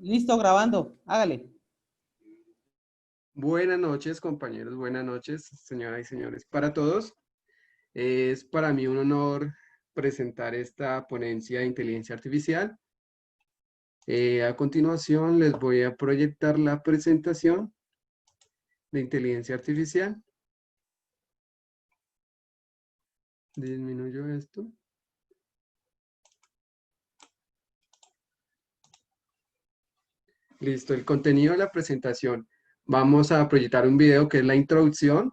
Listo, grabando. Hágale. Buenas noches, compañeros, buenas noches, señoras y señores. Para todos, es para mí un honor presentar esta ponencia de inteligencia artificial. A continuación, les voy a proyectar la presentación de inteligencia artificial. Disminuyo esto. Listo, el contenido de la presentación. Vamos a proyectar un video que es la introducción.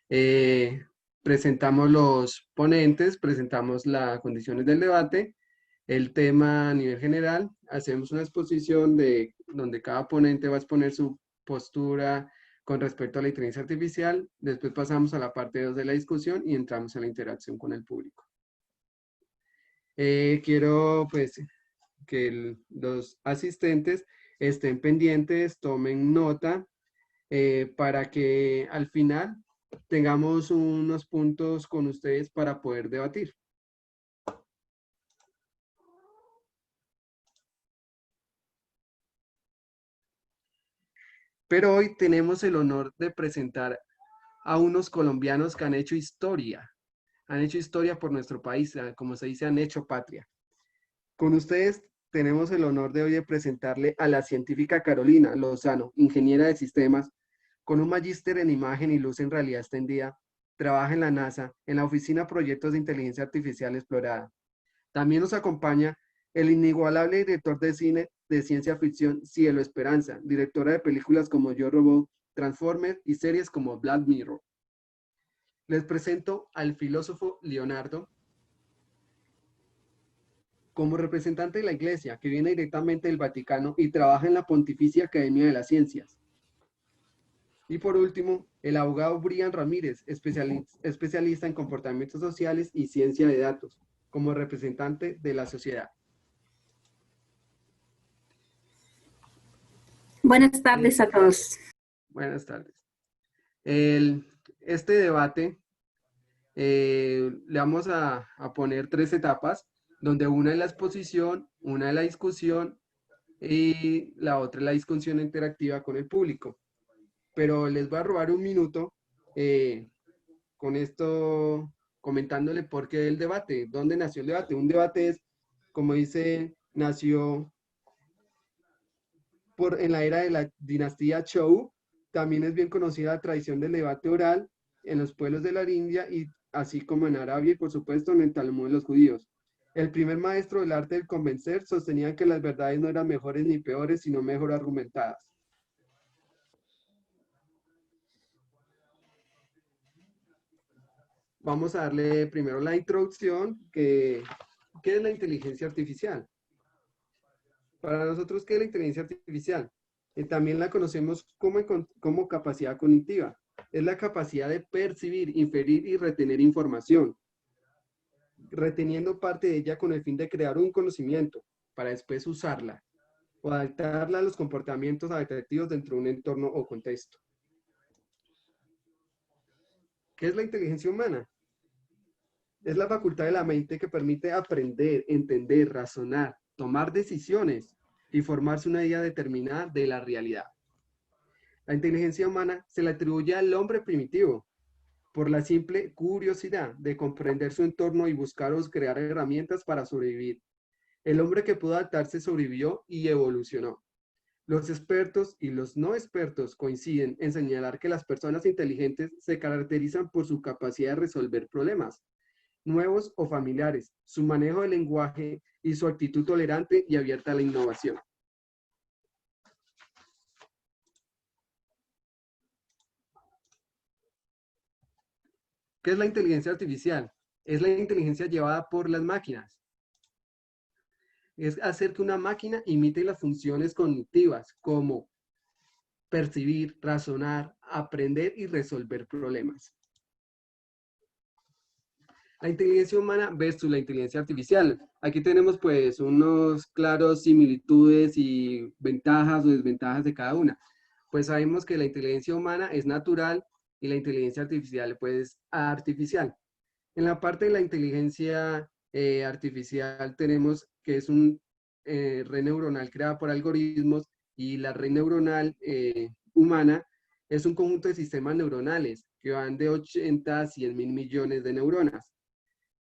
Eh, Presentamos los ponentes, presentamos las condiciones del debate, el tema a nivel general, hacemos una exposición de donde cada ponente va a exponer su postura con respecto a la inteligencia artificial, después pasamos a la parte 2 de la discusión y entramos a la interacción con el público. Quiero pues que los asistentes estén pendientes, tomen nota para que al final tengamos unos puntos con ustedes para poder debatir. Pero hoy tenemos el honor de presentar a unos colombianos que han hecho historia por nuestro país, como se dice, han hecho patria. Con ustedes tenemos el honor de hoy de presentarle a la científica Carolina Lozano, ingeniera de sistemas, con un magíster en imagen y luz en realidad extendida, trabaja en la NASA, en la Oficina Proyectos de Inteligencia Artificial Explorada. También nos acompaña el inigualable director de cine de ciencia ficción Cielo Esperanza, directora de películas como Yo Robot, Transformers y series como Black Mirror. Les presento al filósofo Leonardo como representante de la Iglesia, que viene directamente del Vaticano y trabaja en la Pontificia Academia de las Ciencias. Y por último, el abogado Brian Ramírez, especialista en comportamientos sociales y ciencia de datos, como representante de la sociedad. Buenas tardes a todos. Buenas tardes. Este debate le vamos a poner 3 etapas, donde una es la exposición, una es la discusión y la otra es la discusión interactiva con el público. Pero les voy a robar un minuto con esto, comentándole por qué el debate, dónde nació el debate. Un debate es, como dice, nació en la era de la dinastía Zhou. También es bien conocida la tradición del debate oral en los pueblos de la India y así como en Arabia y por supuesto en el Talmud de los judíos. El primer maestro del arte del convencer sostenía que las verdades no eran mejores ni peores, sino mejor argumentadas. Vamos a darle primero la introducción, ¿qué es la inteligencia artificial? Para nosotros, ¿qué es la inteligencia artificial? También la conocemos como capacidad cognitiva. Es la capacidad de percibir, inferir y retener información, reteniendo parte de ella con el fin de crear un conocimiento para después usarla o adaptarla a los comportamientos adaptativos dentro de un entorno o contexto. ¿Qué es la inteligencia humana? Es la facultad de la mente que permite aprender, entender, razonar, tomar decisiones y formarse una idea determinada de la realidad. La inteligencia humana se le atribuye al hombre primitivo por la simple curiosidad de comprender su entorno y buscar o crear herramientas para sobrevivir. El hombre que pudo adaptarse sobrevivió y evolucionó. Los expertos y los no expertos coinciden en señalar que las personas inteligentes se caracterizan por su capacidad de resolver problemas nuevos o familiares, su manejo del lenguaje y su actitud tolerante y abierta a la innovación. ¿Qué es la inteligencia artificial? Es la inteligencia llevada por las máquinas. Es hacer que una máquina imite las funciones cognitivas como percibir, razonar, aprender y resolver problemas. La inteligencia humana versus la inteligencia artificial. Aquí tenemos pues unos claros similitudes y ventajas o desventajas de cada una. Pues sabemos que la inteligencia humana es natural y la inteligencia artificial pues artificial. En la parte de la inteligencia artificial tenemos que es red neuronal creada por algoritmos y la red neuronal humana es un conjunto de sistemas neuronales que van de 80 a 100 mil millones de neuronas.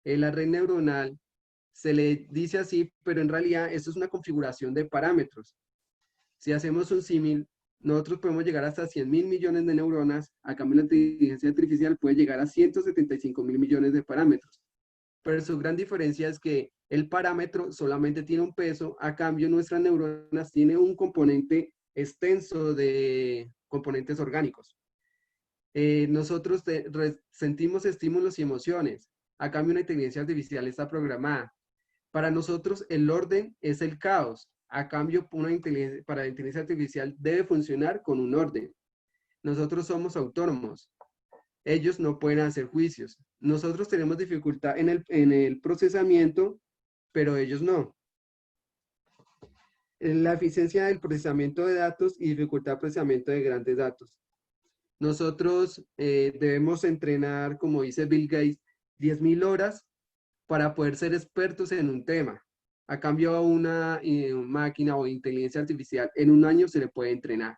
La red neuronal se le dice así, pero en realidad esto es una configuración de parámetros. Si hacemos un símil, nosotros podemos llegar hasta 100 mil millones de neuronas, a cambio la inteligencia artificial puede llegar a 175 mil millones de parámetros. Pero su gran diferencia es que el parámetro solamente tiene un peso, a cambio nuestras neuronas tienen un componente extenso de componentes orgánicos. Nosotros sentimos estímulos y emociones, a cambio una inteligencia artificial está programada. Para nosotros el orden es el caos, a cambio para la inteligencia artificial debe funcionar con un orden. Nosotros somos autónomos, ellos no pueden hacer juicios. Nosotros tenemos dificultad en el procesamiento, pero ellos no. La eficiencia del procesamiento de datos y dificultad de procesamiento de grandes datos. Nosotros debemos entrenar, como dice Bill Gates, 10.000 horas para poder ser expertos en un tema. A cambio, a una máquina o inteligencia artificial, en un año se le puede entrenar.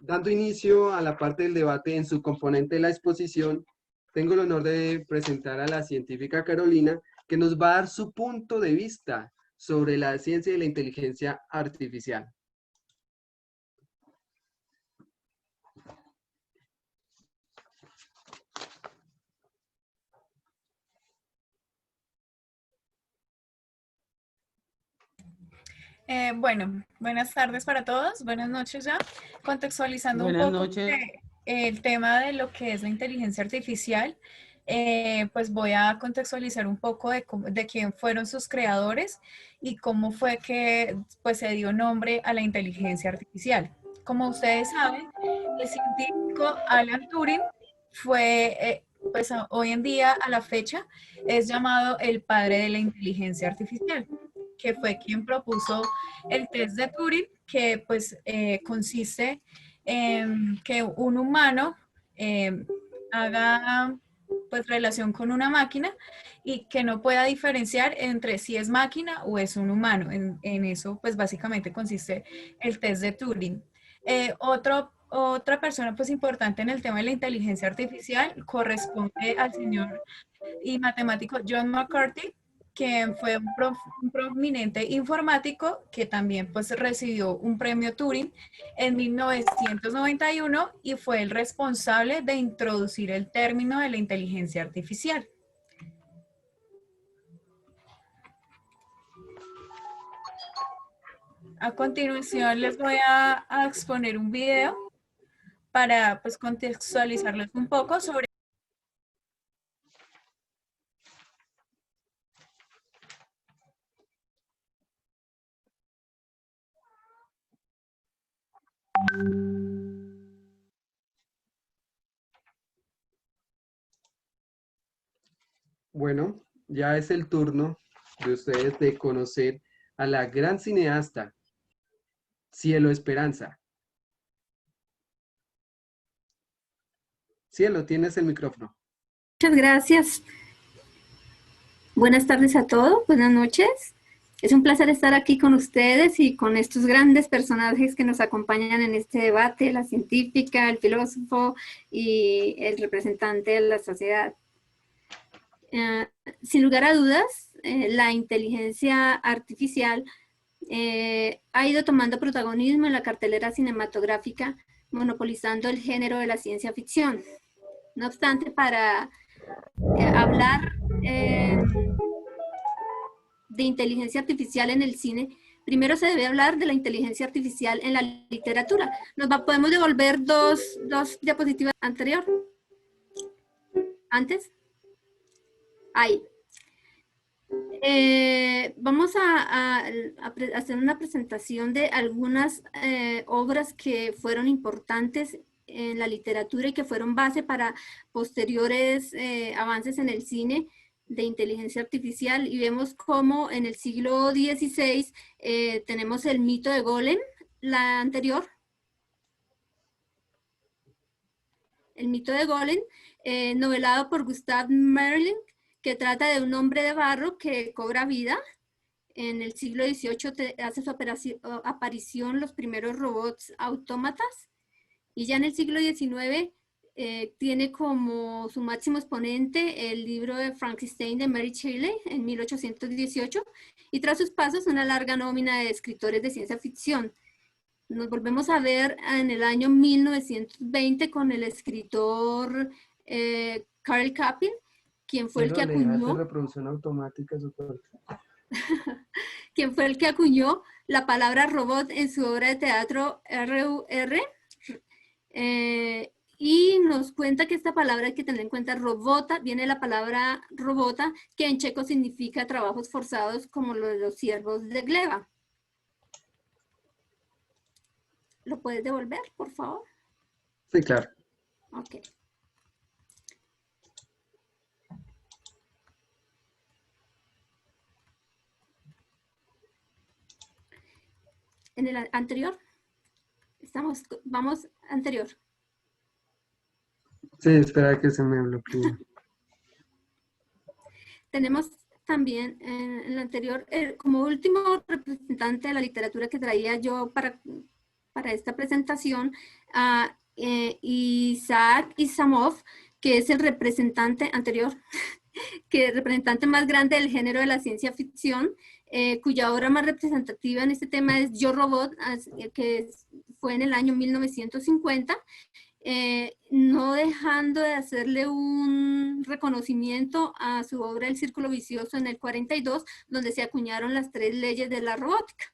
Dando inicio a la parte del debate en su componente de la exposición, tengo el honor de presentar a la científica Carolina, que nos va a dar su punto de vista sobre la ciencia y la inteligencia artificial. Bueno, buenas tardes para todos, buenas noches ya. Contextualizando Buenas un poco noches. el tema de lo que es la inteligencia artificial, pues voy a contextualizar un poco de quién fueron sus creadores y cómo fue que pues, se dio nombre a la inteligencia artificial. Como ustedes saben, el científico Alan Turing fue, pues hoy en día, a la fecha, es llamado el padre de la inteligencia artificial, que fue quien propuso el test de Turing, que pues consiste en que un humano haga pues relación con una máquina y que no pueda diferenciar entre si es máquina o es un humano. En eso pues básicamente consiste el test de Turing. Otra persona pues importante en el tema de la inteligencia artificial corresponde al señor y matemático John McCarthy, que fue un prominente informático que también pues recibió un premio Turing en 1991 y fue el responsable de introducir el término de la inteligencia artificial. A continuación les voy a exponer un video para pues contextualizarles un poco sobre. Bueno, ya es el turno de ustedes de conocer a la gran cineasta Cielo Esperanza. Cielo, tienes el micrófono. Muchas gracias. Buenas tardes a todos, buenas noches. Es un placer estar aquí con ustedes y con estos grandes personajes que nos acompañan en este debate, la científica, el filósofo y el representante de la sociedad. Sin lugar a dudas, la inteligencia artificial ha ido tomando protagonismo en la cartelera cinematográfica, monopolizando el género de la ciencia ficción. No obstante, para hablar de inteligencia artificial en el cine, primero se debe hablar de la inteligencia artificial en la literatura. ¿Podemos devolver dos diapositivas anterior? ¿Antes? Ahí. Vamos a hacer una presentación de algunas obras que fueron importantes en la literatura y que fueron base para posteriores avances en el cine de inteligencia artificial, y vemos cómo en el siglo XVI tenemos el mito de Golem, la anterior. El mito de Golem, novelado por Gustav Meyrink, que trata de un hombre de barro que cobra vida. En el siglo XVIII hace su aparición los primeros robots autómatas, y ya en el siglo XIX tiene como su máximo exponente el libro de Frankenstein de Mary Shelley en 1818, y tras sus pasos una larga nómina de escritores de ciencia ficción. Nos volvemos a ver en el año 1920 con el escritor Karl Kapil, quien fue el que acuñó reproducción automática super. quien fue el que acuñó la palabra robot en su obra de teatro R.U.R. Y nos cuenta que esta palabra hay que tener en cuenta, robota, viene de la palabra robota, que en checo significa trabajos forzados como lo de los siervos de gleba. ¿Lo puedes devolver, por favor? Sí, claro. Ok. En el anterior. Vamos anterior. Sí, espera que se me bloquee. Tenemos también en el anterior, como último representante de la literatura que traía yo para esta presentación, a Isaac Asimov, que es el representante anterior, que es el representante más grande del género de la ciencia ficción, cuya obra más representativa en este tema es Yo Robot, que fue en el año 1950, no dejando de hacerle un reconocimiento a su obra El Círculo Vicioso en el 42, donde se acuñaron las 3 leyes de la robótica.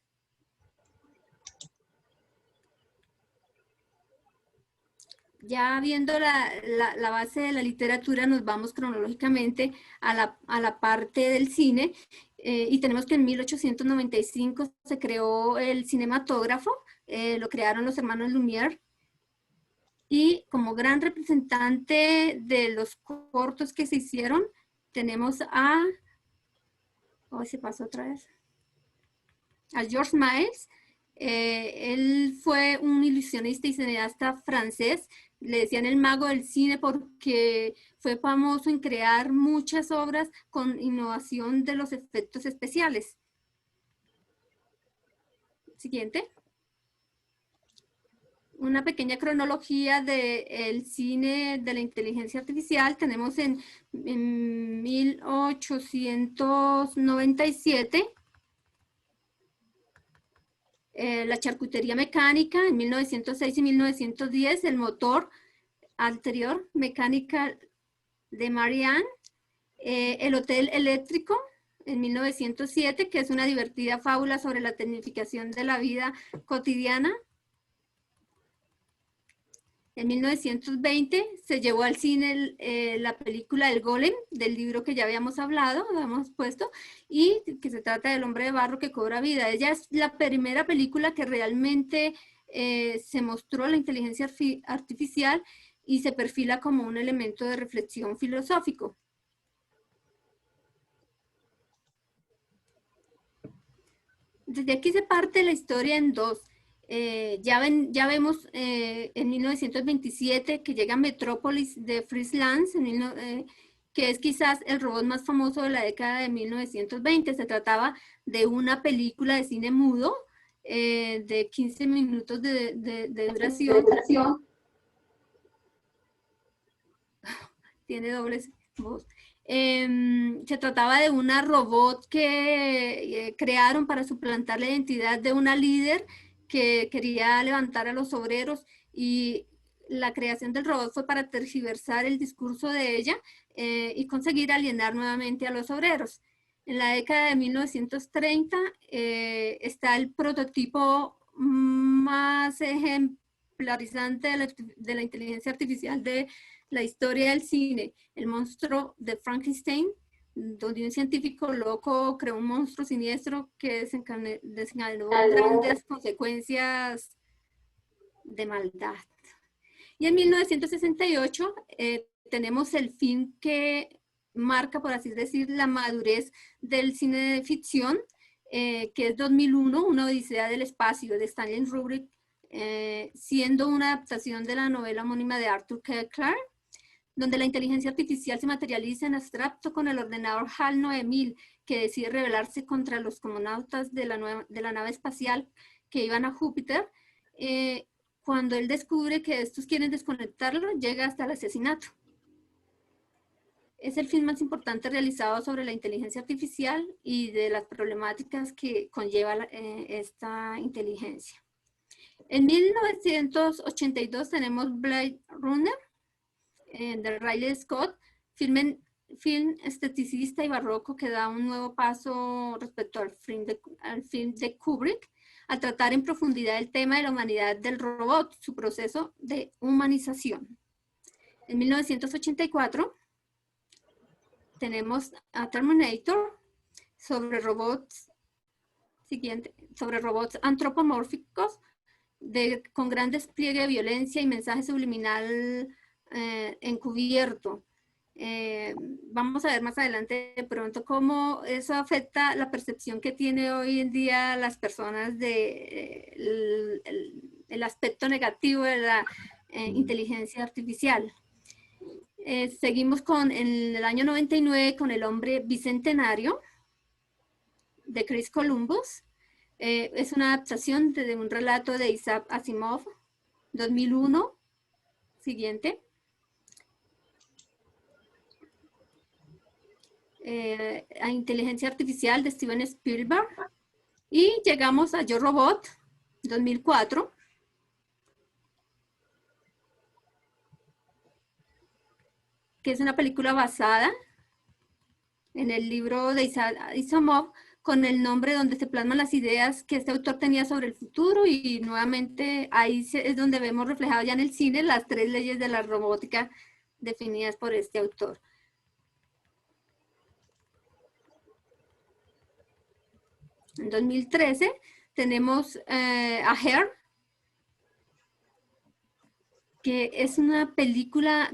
Ya viendo la base de la literatura, nos vamos cronológicamente a la parte del cine, y tenemos que en 1895 se creó el cinematógrafo, lo crearon los hermanos Lumière, y como gran representante de los cortos que se hicieron, tenemos a, se pasó otra vez, a George Méliès. Él fue un ilusionista y cineasta francés. Le decían el mago del cine porque fue famoso en crear muchas obras con innovación de los efectos especiales. Siguiente. Una pequeña cronología del cine de la inteligencia artificial. Tenemos en 1897 la charcutería mecánica, en 1906 y 1910 el motor anterior, mecánica de Marianne, el hotel eléctrico en 1907, que es una divertida fábula sobre la tecnificación de la vida cotidiana. En 1920 se llevó al cine la película El Golem, del libro que ya habíamos hablado, lo hemos puesto, y que se trata del hombre de barro que cobra vida. Ella es la primera película que realmente se mostró la inteligencia artificial y se perfila como un elemento de reflexión filosófico. Desde aquí se parte la historia en dos. Ya vemos en 1927 que llega Metrópolis de Fritz Lang, que es quizás el robot más famoso de la década de 1920. Se trataba de una película de cine mudo de 15 minutos de duración. Tiene dobles voz. Se trataba de una robot que crearon para suplantar la identidad de una líder que quería levantar a los obreros, y la creación del robot fue para tergiversar el discurso de ella y conseguir alienar nuevamente a los obreros. En la década de 1930 está el prototipo más ejemplarizante de la inteligencia artificial de la historia del cine, el monstruo de Frankenstein, donde un científico loco creó un monstruo siniestro que desencadenó grandes consecuencias de maldad. Y en 1968 tenemos el fin que marca, por así decir, la madurez del cine de ficción, que es 2001, Una odisea del espacio, de Stanley Kubrick, siendo una adaptación de la novela homónima de Arthur C. Clarke. donde la inteligencia artificial se materializa en abstracto con el ordenador HAL 9000, que decide rebelarse contra los cosmonautas de la nave espacial que iban a Júpiter. Cuando él descubre que estos quieren desconectarlo, llega hasta el asesinato. Es el film más importante realizado sobre la inteligencia artificial y de las problemáticas que conlleva esta inteligencia. En 1982 tenemos Blade Runner, de Ridley Scott, film esteticista y barroco que da un nuevo paso respecto al film de Kubrick, al tratar en profundidad el tema de la humanidad del robot, su proceso de humanización. En 1984 tenemos a Terminator, sobre robots antropomórficos con gran despliegue de violencia y mensaje subliminal encubierto. Vamos a ver más adelante de pronto cómo eso afecta la percepción que tiene hoy en día las personas de el aspecto negativo de la inteligencia artificial. Seguimos en el año 99 con El hombre bicentenario de Chris Columbus. Es una adaptación de un relato de Isaac Asimov, 2001. Siguiente. A inteligencia artificial de Steven Spielberg. Y llegamos a Yo Robot, 2004. Que es una película basada en el libro de Isaac Asimov, con el nombre donde se plasman las ideas que este autor tenía sobre el futuro, y nuevamente ahí es donde vemos reflejado ya en el cine las 3 leyes de la robótica definidas por este autor. En 2013 tenemos a Her, que es una película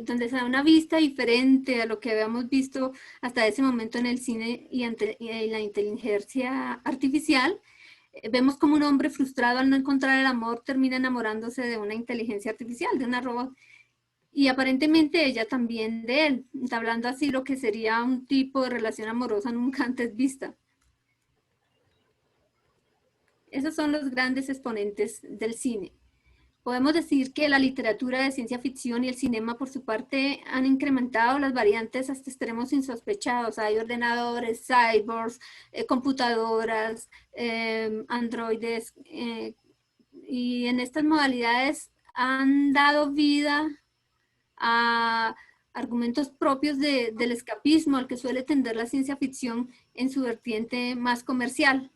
donde se da una vista diferente a lo que habíamos visto hasta ese momento en el cine y la inteligencia artificial. Vemos como un hombre frustrado al no encontrar el amor termina enamorándose de una inteligencia artificial, de una robot, y aparentemente ella también de él, entablando así lo que sería un tipo de relación amorosa nunca antes vista. Esos son los grandes exponentes del cine. Podemos decir que la literatura de ciencia ficción y el cinema, por su parte, han incrementado las variantes hasta extremos insospechados. Hay ordenadores, cyborgs, computadoras, androides, y en estas modalidades han dado vida a argumentos propios del escapismo al que suele tender la ciencia ficción en su vertiente más comercial.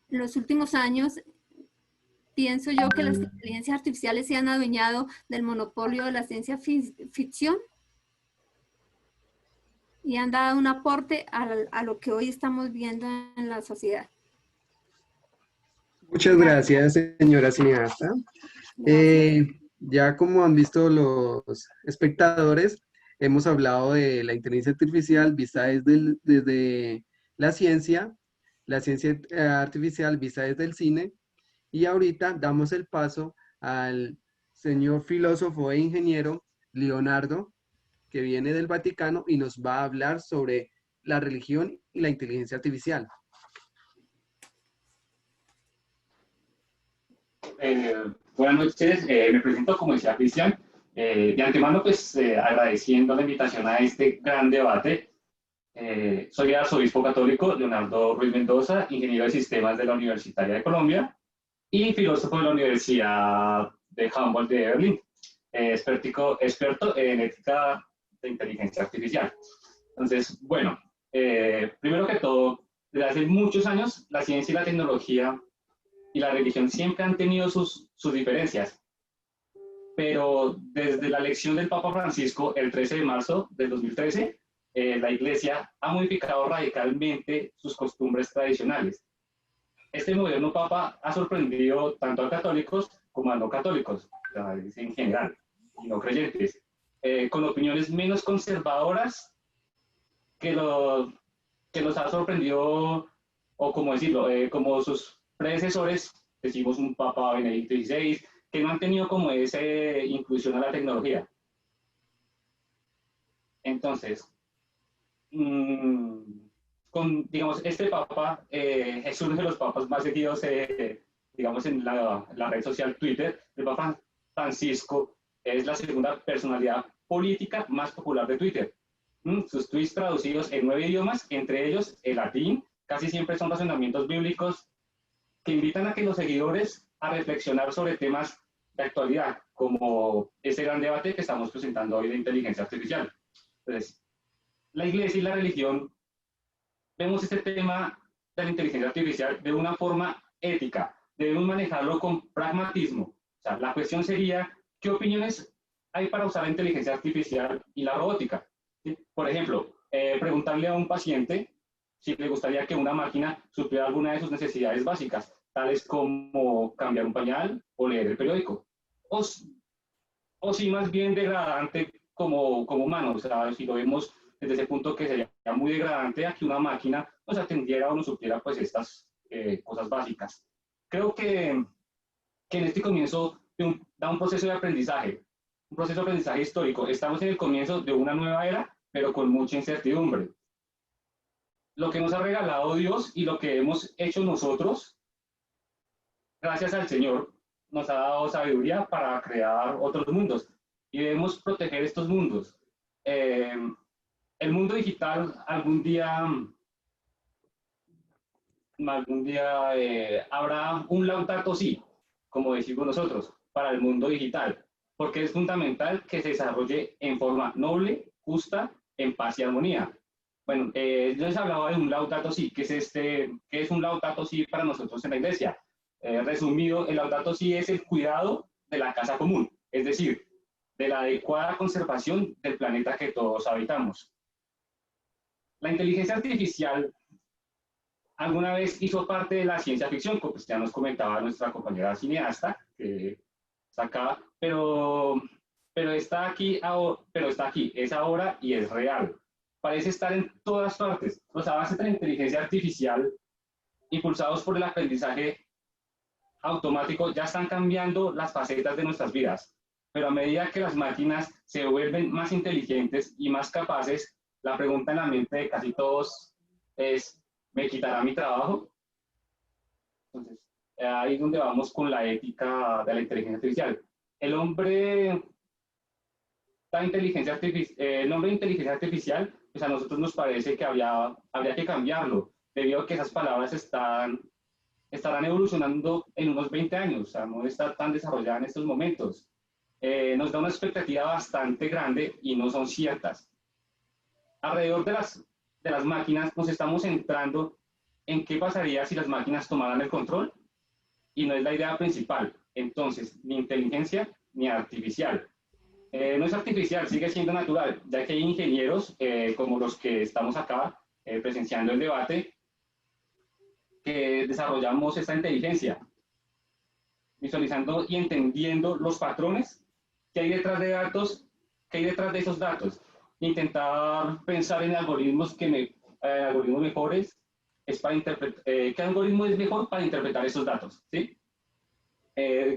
En los últimos años, pienso yo que las inteligencias artificiales se han adueñado del monopolio de la ciencia ficción y han dado un aporte a lo que hoy estamos viendo en la sociedad. Muchas gracias, señora cineasta. Ya como han visto los espectadores, hemos hablado de la inteligencia artificial vista desde la ciencia artificial vista desde el cine, y ahorita damos el paso al señor filósofo e ingeniero Leonardo, que viene del Vaticano y nos va a hablar sobre la religión y la inteligencia artificial. Buenas noches, me presento como decía Cristian. De antemano, pues agradeciendo la invitación a este gran debate. Soy arzobispo católico Leonardo Ruiz Mendoza, ingeniero de sistemas de la Universitaria de Colombia y filósofo de la Universidad de Humboldt de Berlín, experto en ética de inteligencia artificial. Entonces, bueno, primero que todo, desde hace muchos años la ciencia y la tecnología y la religión siempre han tenido sus diferencias, pero desde la elección del Papa Francisco el 13 de marzo del 2013, la Iglesia ha modificado radicalmente sus costumbres tradicionales. Este moderno Papa ha sorprendido tanto a católicos como a no católicos, en general, y no creyentes, con opiniones menos conservadoras que los ha sorprendido, o como decirlo, como sus predecesores, decimos un Papa Benedicto XVI, que no han tenido como esa inclusión a la tecnología. Entonces, con, digamos, este papa es uno de los papas más seguidos, digamos, en la red social Twitter. El Papa Francisco es la segunda personalidad política más popular de Twitter. Sus tweets traducidos en 9 idiomas, entre ellos el latín, casi siempre son razonamientos bíblicos que invitan a que los seguidores a reflexionar sobre temas de actualidad, como este gran debate que estamos presentando hoy de inteligencia artificial. Entonces, la iglesia y la religión vemos este tema de la inteligencia artificial de una forma ética. Debemos manejarlo con pragmatismo. O sea, la cuestión sería, ¿qué opiniones hay para usar la inteligencia artificial y la robótica? ¿Sí? Por ejemplo, preguntarle a un paciente si le gustaría que una máquina supliera alguna de sus necesidades básicas, tales como cambiar un pañal o leer el periódico. O si más bien degradante como humano, o sea, si lo vemos desde ese punto que sería muy degradante a que una máquina nos atendiera o nos supiera pues estas cosas básicas. Creo que en este comienzo da un proceso de aprendizaje histórico. Estamos en el comienzo de una nueva era, pero con mucha incertidumbre. Lo que nos ha regalado Dios y lo que hemos hecho nosotros, gracias al Señor, nos ha dado sabiduría para crear otros mundos y debemos proteger estos mundos. El mundo digital algún día habrá un Laudato Si, como decimos nosotros, para el mundo digital, porque es fundamental que se desarrolle en forma noble, justa, en paz y armonía. Bueno, yo les hablaba de un Laudato Si. ¿Qué es un Laudato Si para nosotros en la iglesia? Resumido, el Laudato Si es el cuidado de la casa común, es decir, de la adecuada conservación del planeta que todos habitamos. La inteligencia artificial alguna vez hizo parte de la ciencia ficción, como pues ya nos comentaba nuestra compañera cineasta, que está acá, pero está aquí, es ahora y es real. Parece estar en todas partes. Los avances de la inteligencia artificial, impulsados por el aprendizaje automático, ya están cambiando las facetas de nuestras vidas. Pero a medida que las máquinas se vuelven más inteligentes y más capaces, la pregunta en la mente de casi todos es, ¿me quitará mi trabajo? Entonces, ahí es donde vamos con la ética de la inteligencia artificial. El nombre de inteligencia artificial, pues a nosotros nos parece que habría que cambiarlo, debido a que esas palabras estarán evolucionando en unos 20 años, o sea, no está tan desarrollada en estos momentos. Nos da una expectativa bastante grande y no son ciertas. Alrededor de las máquinas nos estamos centrando en qué pasaría si las máquinas tomaran el control, y no es la idea principal. Entonces, ni inteligencia ni artificial. No es artificial, sigue siendo natural, ya que hay ingenieros como los que estamos acá presenciando el debate, que desarrollamos esta inteligencia, visualizando y entendiendo los patrones que hay detrás de datos, que hay detrás de esos datos. Intentar pensar en algoritmos algoritmos mejores, ¿qué algoritmo es mejor para interpretar esos datos? ¿Sí?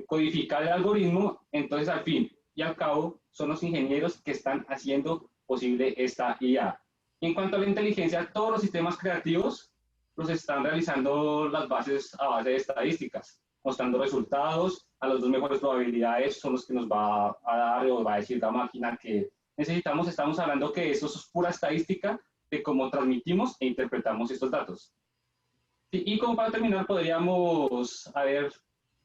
Codificar el algoritmo, entonces al fin y al cabo son los ingenieros que están haciendo posible esta IA. Y en cuanto a la inteligencia, todos los sistemas creativos los están realizando a base de estadísticas, mostrando resultados. A las dos mejores probabilidades son los que nos va a dar o va a decir la máquina que necesitamos. Estamos hablando que eso es pura estadística de cómo transmitimos e interpretamos estos datos. Y como para terminar, podríamos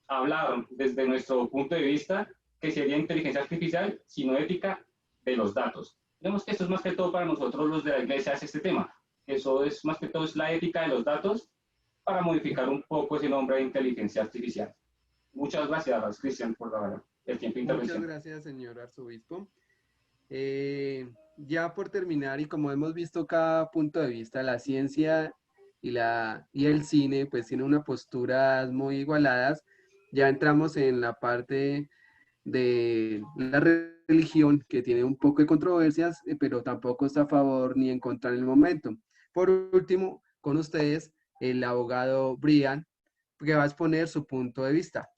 hablar desde nuestro punto de vista que sería inteligencia artificial, sino ética de los datos. Vemos que esto es más que todo para nosotros los de la iglesia, es este tema. Eso es más que todo es la ética de los datos para modificar un poco ese nombre de inteligencia artificial. Muchas gracias, Cristian, por el tiempo de intervención. Muchas gracias, señor arzobispo. Ya por terminar, y como hemos visto cada punto de vista, la ciencia y el cine pues tienen unas posturas muy igualadas. Ya entramos en la parte de la religión, que tiene un poco de controversias, pero tampoco está a favor ni en contra en el momento. Por último, con ustedes, el abogado Brian, que va a exponer su punto de vista.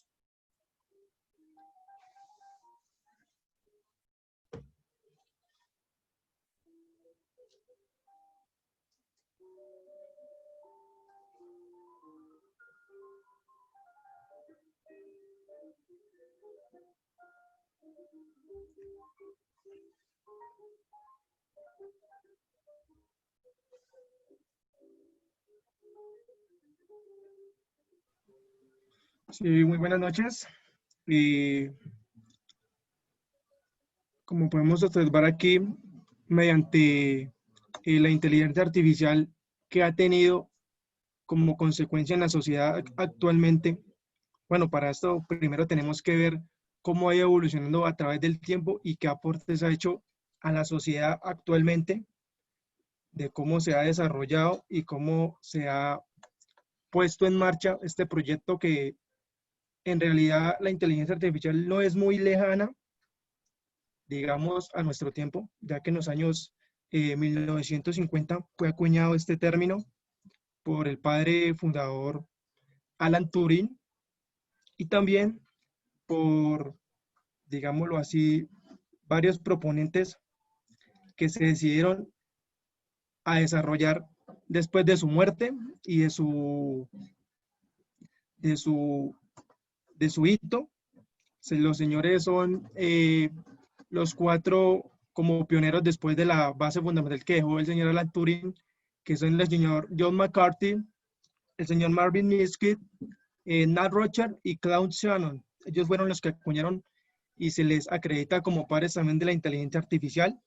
Sí, muy buenas noches. Como podemos observar aquí, mediante la inteligencia artificial que ha tenido como consecuencia en la sociedad actualmente, bueno, para esto primero tenemos que ver cómo ha ido evolucionando a través del tiempo y qué aportes ha hecho a la sociedad actualmente, de cómo se ha desarrollado y cómo se ha puesto en marcha este proyecto que en realidad la inteligencia artificial no es muy lejana, digamos, a nuestro tiempo, ya que en los años 1950 fue acuñado este término por el padre fundador Alan Turing y también por, digámoslo así, varios proponentes que se decidieron a desarrollar después de su muerte y de su hito. Los señores son los 4 como pioneros después de la base fundamental que dejó el señor Alan Turing, que son el señor John McCarthy, el señor Marvin Minsky, Nat Rothschild y Claude Shannon. Ellos fueron los que acuñaron y se les acredita como padres también de la inteligencia artificial.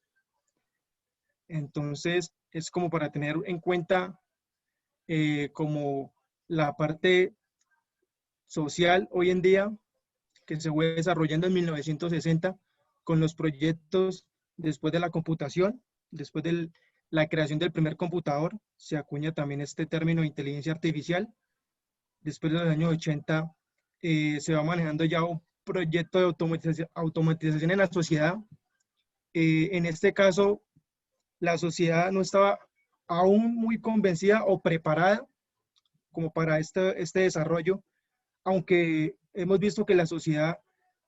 Entonces, es como para tener en cuenta como la parte social hoy en día que se fue desarrollando en 1960 con los proyectos después de la computación, después de la creación del primer computador, se acuña también este término de inteligencia artificial. Después de los años 80 se va manejando ya un proyecto de automatización en la sociedad. En este caso, la sociedad no estaba aún muy convencida o preparada como para este desarrollo, aunque hemos visto que la sociedad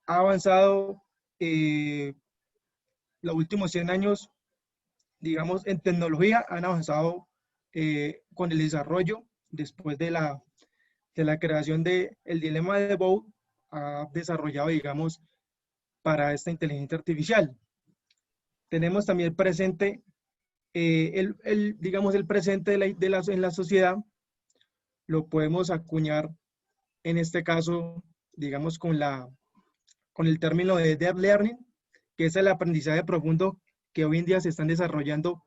ha avanzado los últimos 100 años, digamos, en tecnología, han avanzado con el desarrollo después de la creación del dilema de Bohr, ha desarrollado, digamos, para esta inteligencia artificial. Tenemos también presente, digamos, el presente en la sociedad, lo podemos acuñar en este caso, digamos, con el término de Deep Learning, que es el aprendizaje profundo que hoy en día se están desarrollando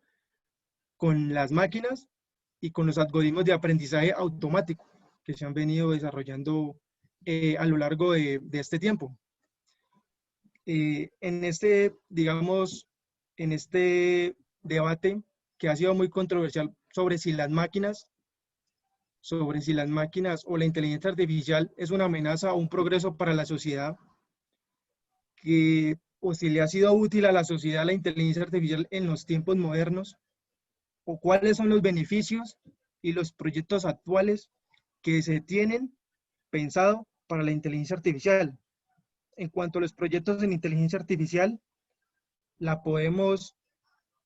con las máquinas y con los algoritmos de aprendizaje automático que se han venido desarrollando a lo largo de este tiempo. En este, digamos, en este debate que ha sido muy controversial sobre si las máquinas o la inteligencia artificial es una amenaza o un progreso para la sociedad, o si le ha sido útil a la sociedad la inteligencia artificial en los tiempos modernos, o cuáles son los beneficios y los proyectos actuales que se tienen pensado para la inteligencia artificial. En cuanto a los proyectos en inteligencia artificial, la podemos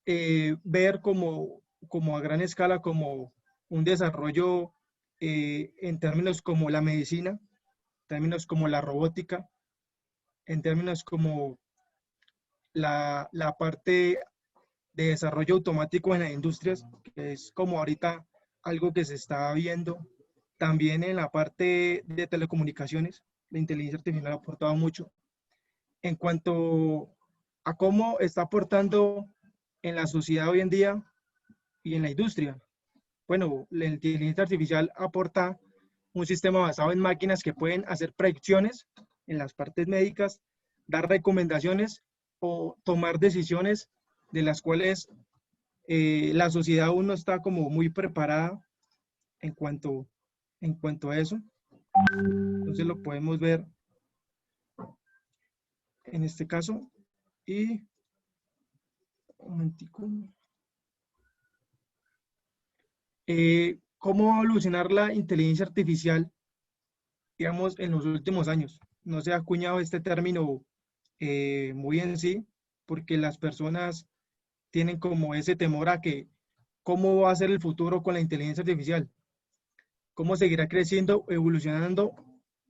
ver como a gran escala, como un desarrollo en términos como la medicina, en términos como la robótica, en términos como la parte de desarrollo automático en las industrias, que es como ahorita algo que se está viendo. También en la parte de telecomunicaciones, la inteligencia artificial ha aportado mucho. En cuanto a cómo está aportando en la sociedad hoy en día y en la industria, bueno, la inteligencia artificial aporta un sistema basado en máquinas que pueden hacer predicciones en las partes médicas, dar recomendaciones o tomar decisiones de las cuales la sociedad aún no está como muy preparada en cuanto a eso. Entonces lo podemos ver en este caso. Y un momentico. ¿Cómo evolucionar la inteligencia artificial, digamos, en los últimos años? No se ha acuñado este término muy en sí, porque las personas tienen como ese temor a que cómo va a ser el futuro con la inteligencia artificial, cómo seguirá creciendo, evolucionando,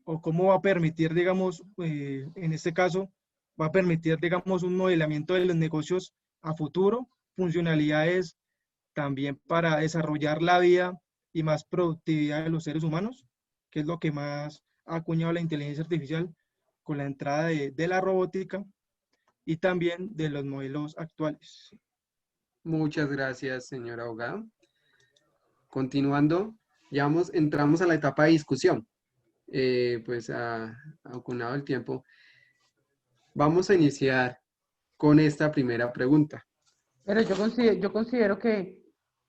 o cómo va a permitir, digamos, en este caso, va a permitir, digamos, un modelamiento de los negocios a futuro, funcionalidades también para desarrollar la vida y más productividad de los seres humanos, que es lo que más ha acuñado la inteligencia artificial con la entrada de la robótica y también de los modelos actuales. Muchas gracias, señor abogado. Continuando, entramos a la etapa de discusión. Pues aunado el tiempo, vamos a iniciar con esta primera pregunta. Pero yo considero que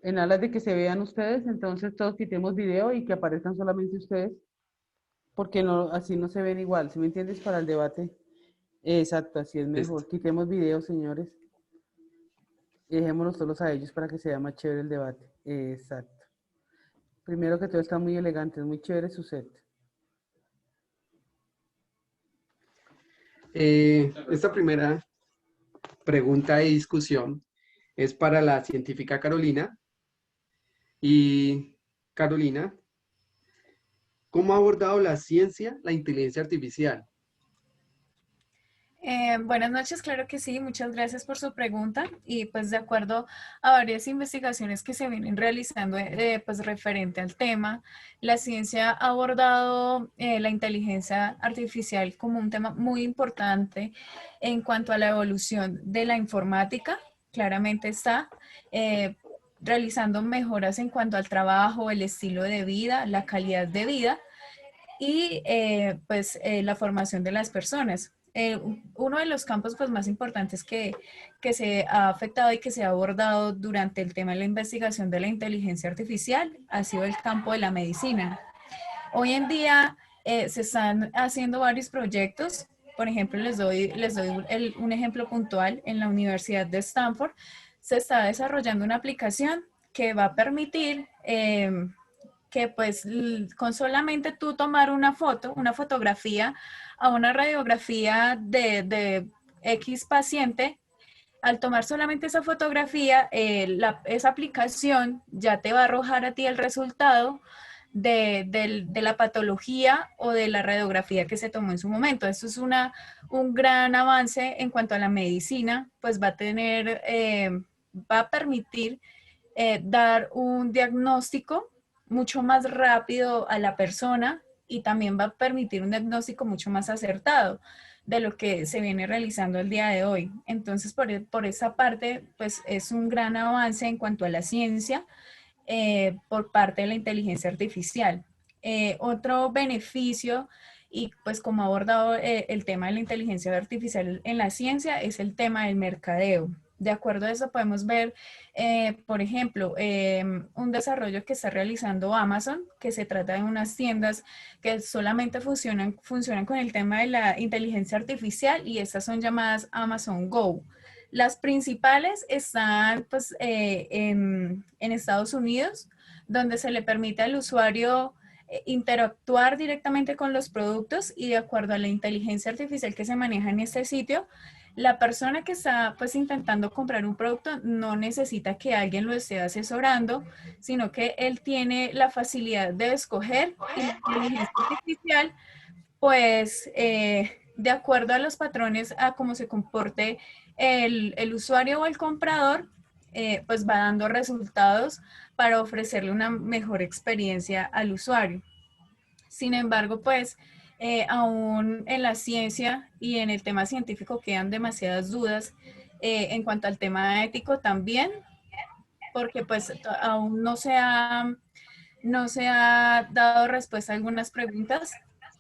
en aras de que se vean ustedes, entonces todos quitemos video y que aparezcan solamente ustedes, porque no, así no se ven igual, ¿sí me entiendes? Para el debate. Exacto, así es mejor. Quitemos video, señores. Y dejémonos solos a ellos para que sea más chévere el debate. Exacto. Primero que todo está muy elegante, es muy chévere su set. Esta primera pregunta de discusión es para la científica Carolina. Y Carolina, ¿cómo ha abordado la ciencia la inteligencia artificial? Buenas noches, claro que sí, muchas gracias por su pregunta y pues de acuerdo a varias investigaciones que se vienen realizando pues referente al tema, la ciencia ha abordado la inteligencia artificial como un tema muy importante en cuanto a la evolución de la informática, claramente está realizando mejoras en cuanto al trabajo, el estilo de vida, la calidad de vida y la formación de las personas. Uno de los campos pues, más importantes que se ha afectado y que se ha abordado durante el tema de la investigación de la inteligencia artificial ha sido el campo de la medicina. Hoy en día se están haciendo varios proyectos. Por ejemplo, les doy un ejemplo puntual. En la Universidad de Stanford se está desarrollando una aplicación que va a permitir que pues con solamente tú tomar una fotografía a una radiografía de X paciente, al tomar solamente esa fotografía, esa aplicación ya te va a arrojar a ti el resultado de la patología o de la radiografía que se tomó en su momento. Esto es un gran avance en cuanto a la medicina, pues va a permitir dar un diagnóstico mucho más rápido a la persona y también va a permitir un diagnóstico mucho más acertado de lo que se viene realizando el día de hoy. Entonces, por esa parte, pues es un gran avance en cuanto a la ciencia por parte de la inteligencia artificial. Otro beneficio, y pues como ha abordado el tema de la inteligencia artificial en la ciencia, es el tema del mercadeo. De acuerdo a eso podemos ver, por ejemplo, un desarrollo que está realizando Amazon, que se trata de unas tiendas que solamente funcionan con el tema de la inteligencia artificial y estas son llamadas Amazon Go. Las principales están pues, en Estados Unidos, donde se le permite al usuario interactuar directamente con los productos y de acuerdo a la inteligencia artificial que se maneja en este sitio, la persona que está pues intentando comprar un producto no necesita que alguien lo esté asesorando, sino que él tiene la facilidad de escoger y la inteligencia artificial pues de acuerdo a los patrones, a cómo se comporte el usuario o el comprador, pues va dando resultados para ofrecerle una mejor experiencia al usuario. Sin embargo, pues aún en la ciencia y en el tema científico quedan demasiadas dudas en cuanto al tema ético también, porque pues aún no se ha dado respuesta a algunas preguntas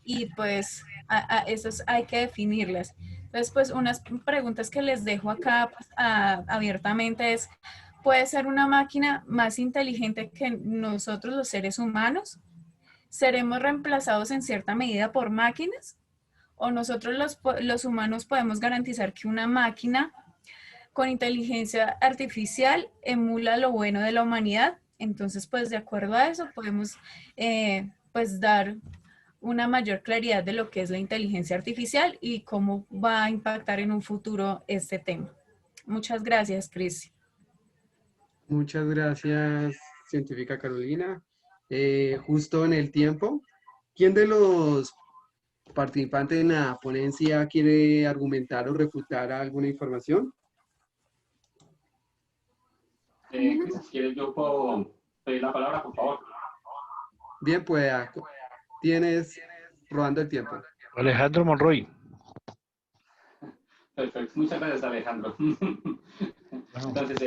y pues a esas hay que definirlas. Entonces, pues unas preguntas que les dejo acá pues, abiertamente es, ¿puede ser una máquina más inteligente que nosotros los seres humanos? ¿Seremos reemplazados en cierta medida por máquinas? ¿O nosotros los humanos podemos garantizar que una máquina con inteligencia artificial emula lo bueno de la humanidad? Entonces, pues de acuerdo a eso podemos pues dar una mayor claridad de lo que es la inteligencia artificial y cómo va a impactar en un futuro este tema. Muchas gracias, Cris. Muchas gracias, científica Carolina. Justo en el tiempo, ¿quién de los participantes en la ponencia quiere argumentar o refutar alguna información? Si quieres, yo puedo pedir la palabra, por favor. Bien, pues tienes rodando el tiempo. Alejandro Monroy. Perfecto, muchas gracias Alejandro. Entonces,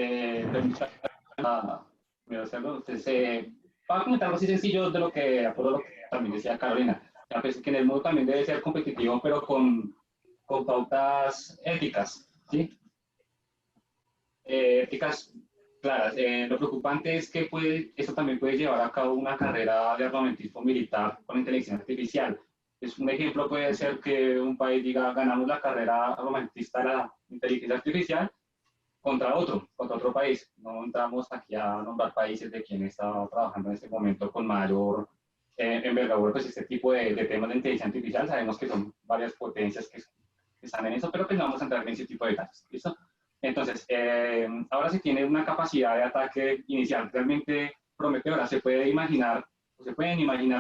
primero hacerlo. Entonces, para comentar algo así sencillo de lo que, por lo que también decía Carolina, ya pues que en el mundo también debe ser competitivo, pero con pautas éticas, ¿sí? Éticas claras. Lo preocupante es que esto también puede llevar a cabo una carrera de armamentismo militar con inteligencia artificial. Es un ejemplo puede ser que un país diga, ganamos la carrera armamentista de la inteligencia artificial contra otro país. No entramos aquí a nombrar países de quien está trabajando en este momento con mayor envergadura, pues este tipo de temas de inteligencia artificial. Sabemos que son varias potencias que están en eso, pero que no vamos a entrar en ese tipo de detalles. ¿Listo? Entonces, ahora se tiene una capacidad de ataque inicial realmente prometedora. Se pueden imaginar,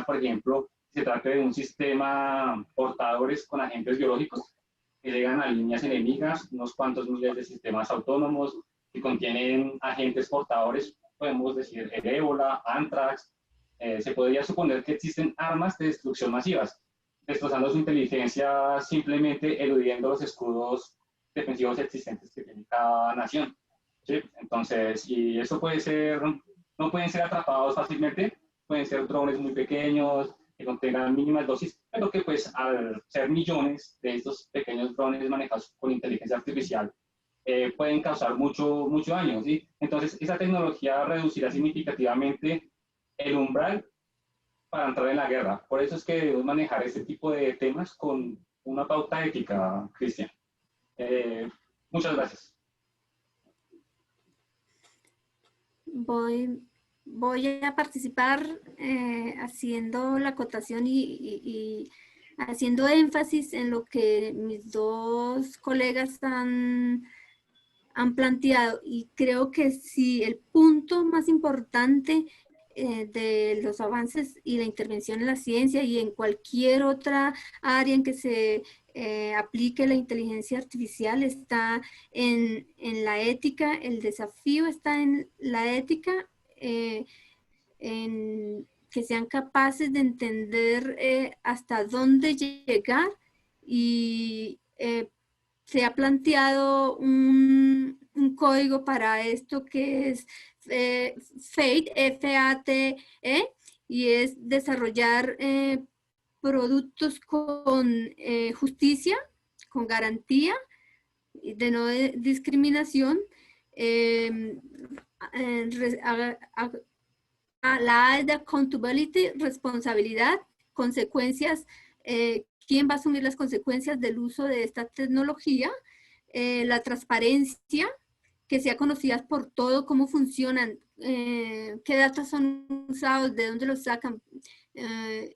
por ejemplo, si se trata de un sistema portadores con agentes biológicos que llegan a líneas enemigas, unos cuantos miles de sistemas autónomos que contienen agentes portadores, podemos decir el ébola, anthrax. Se podría suponer que existen armas de destrucción masivas, destrozando su inteligencia simplemente eludiendo los escudos defensivos existentes que tiene cada nación. ¿Sí? Entonces, y eso no pueden ser atrapados fácilmente, pueden ser drones muy pequeños, que contengan mínimas dosis, pero que pues al ser millones de estos pequeños drones manejados con inteligencia artificial, pueden causar mucho daño, ¿sí? Entonces, esa tecnología reducirá significativamente el umbral para entrar en la guerra. Por eso es que debemos manejar este tipo de temas con una pauta ética, Cristian. Muchas gracias. Voy a participar haciendo la acotación y haciendo énfasis en lo que mis dos colegas han planteado. Y creo que sí, el punto más importante de los avances y la intervención en la ciencia y en cualquier otra área en que se aplique la inteligencia artificial está en la ética. El desafío está en la ética, en que sean capaces de entender hasta dónde llegar, y se ha planteado un código para esto que es FATE, F-A-T-E, y es desarrollar productos con justicia, con garantía de no discriminación, la A de accountability, responsabilidad, consecuencias, quién va a asumir las consecuencias del uso de esta tecnología, la transparencia, que sea conocida por todo, cómo funcionan, qué datos son usados, de dónde los sacan,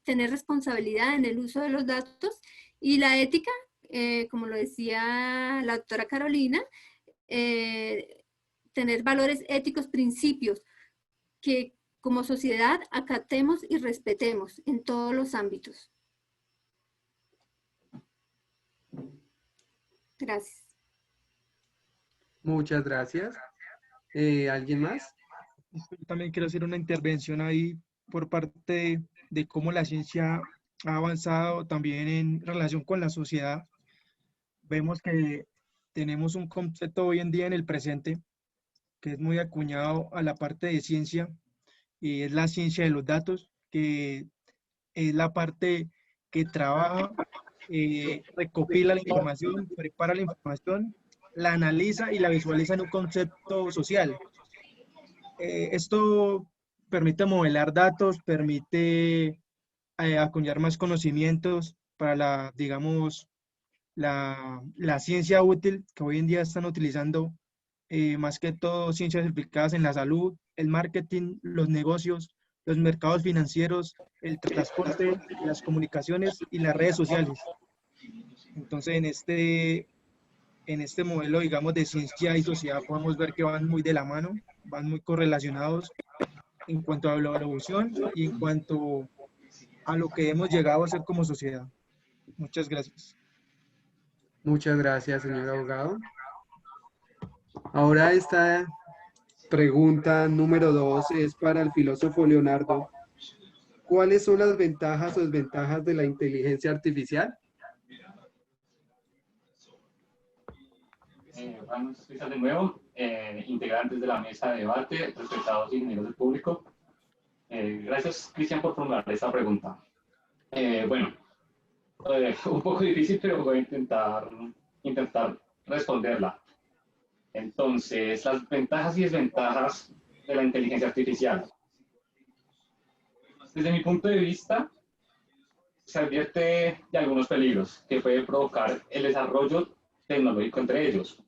tener responsabilidad en el uso de los datos, y la ética, como lo decía la doctora Carolina, tener valores éticos, principios que como sociedad acatemos y respetemos en todos los ámbitos. Gracias. Muchas gracias. ¿Alguien más? Yo también quiero hacer una intervención ahí por parte de cómo la ciencia ha avanzado también en relación con la sociedad. Vemos que tenemos un concepto hoy en día en el presente que es muy acuñado a la parte de ciencia, y es la ciencia de los datos, que es la parte que trabaja, recopila la información, prepara la información, la analiza y la visualiza en un concepto social. Esto permite modelar datos, permite acuñar más conocimientos para digamos, la ciencia útil, que hoy en día están utilizando más que todo ciencias aplicadas en la salud, el marketing, los negocios, los mercados financieros, el transporte, las comunicaciones y las redes sociales. Entonces, en este modelo, digamos, de ciencia y sociedad, podemos ver que van muy de la mano, van muy correlacionados en cuanto a la evolución y en cuanto a lo que hemos llegado a ser como sociedad. Muchas gracias. Muchas gracias, señor abogado. Ahora esta pregunta número 2 es para el filósofo Leonardo. ¿Cuáles son las ventajas o desventajas de la inteligencia artificial? Buenos días de nuevo, integrantes de la mesa de debate, respetados ingenieros del público. Gracias, Cristian, por formular esta pregunta. Bueno, un poco difícil, pero voy a intentar responderla. Entonces, las ventajas y desventajas de la inteligencia artificial. Desde mi punto de vista, se advierte de algunos peligros que puede provocar el desarrollo tecnológico entre ellos.